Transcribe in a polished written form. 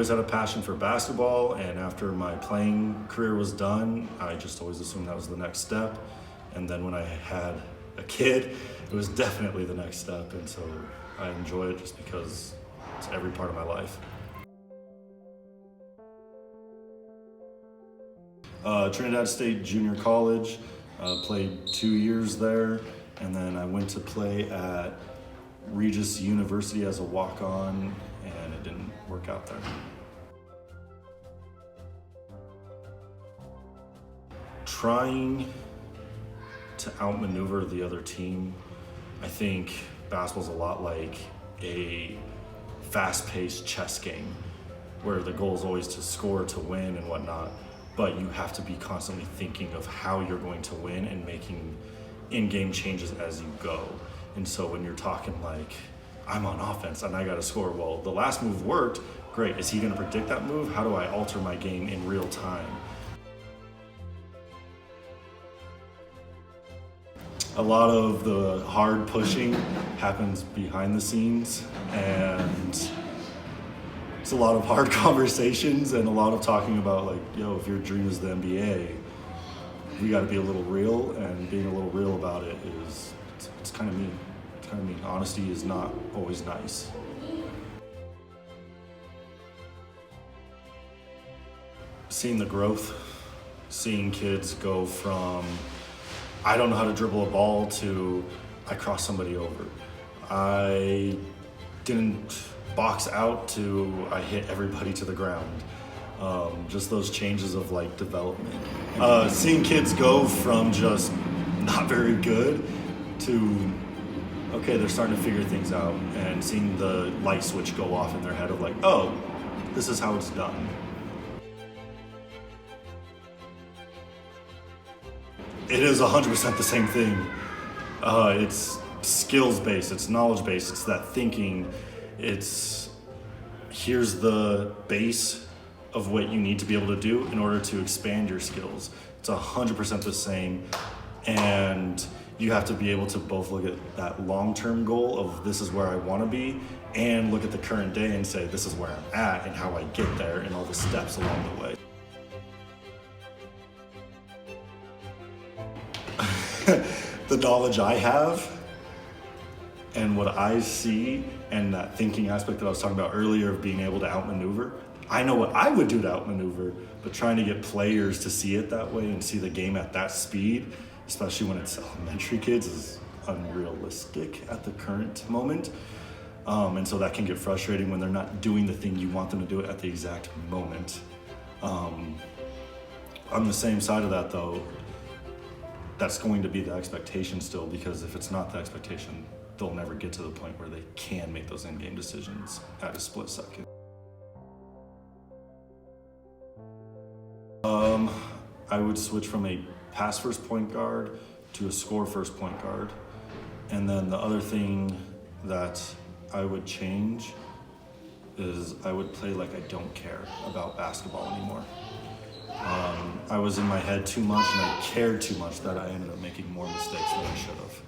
always had a passion for basketball, and after my playing career was done, I just always assumed that was the next step. And then when I had a kid, it was definitely the next step, and so I enjoy it just because it's every part of my life. Trinidad State Junior College, played 2 years there, and then I went to play at Regis University as a walk-on, and it didn't work out there. Trying to outmaneuver the other team, I think basketball's a lot like a fast-paced chess game where the goal is always to score, to win, and whatnot, but you have to be constantly thinking of how you're going to win and making in-game changes as you go. And so when you're talking like, I'm on offense and I gotta score, well, the last move worked, great. Is he gonna predict that move? How do I alter my game in real time? A lot of the hard pushing happens behind the scenes, and it's a lot of hard conversations and a lot of talking about like, yo, if your dream is the NBA, we gotta be a little real, and being a little real about it is, it's kind of mean. It's kind of mean. Honesty is not always nice. Seeing the growth, seeing kids go from, I don't know how to dribble a ball, to I cross somebody over. I didn't box out, to I hit everybody to the ground. Just those changes of like development. Seeing kids go from just not very good to, okay, they're starting to figure things out, and seeing the light switch go off in their head of like, oh, this is how it's done. It is 100% the same thing. It's skills-based, it's knowledge-based, it's that thinking. It's, here's the base of what you need to be able to do in order to expand your skills. It's 100% the same, and you have to be able to both look at that long-term goal of this is where I want to be, and look at the current day and say this is where I'm at and how I get there and all the steps along the way. The knowledge I have and what I see, and that thinking aspect that I was talking about earlier of being able to outmaneuver, I know what I would do to outmaneuver, but trying to get players to see it that way and see the game at that speed, especially when it's elementary kids, is unrealistic at the current moment. And so that can get frustrating when they're not doing the thing you want them to do it at the exact moment. On the same side of that though, that's going to be the expectation still, because if it's not the expectation, they'll never get to the point where they can make those in-game decisions at a split second. I would switch from a pass first point guard to a score first point guard. And then the other thing that I would change is I would play like I don't care about basketball anymore. I was in my head too much and I cared too much that I ended up making more mistakes than I should have.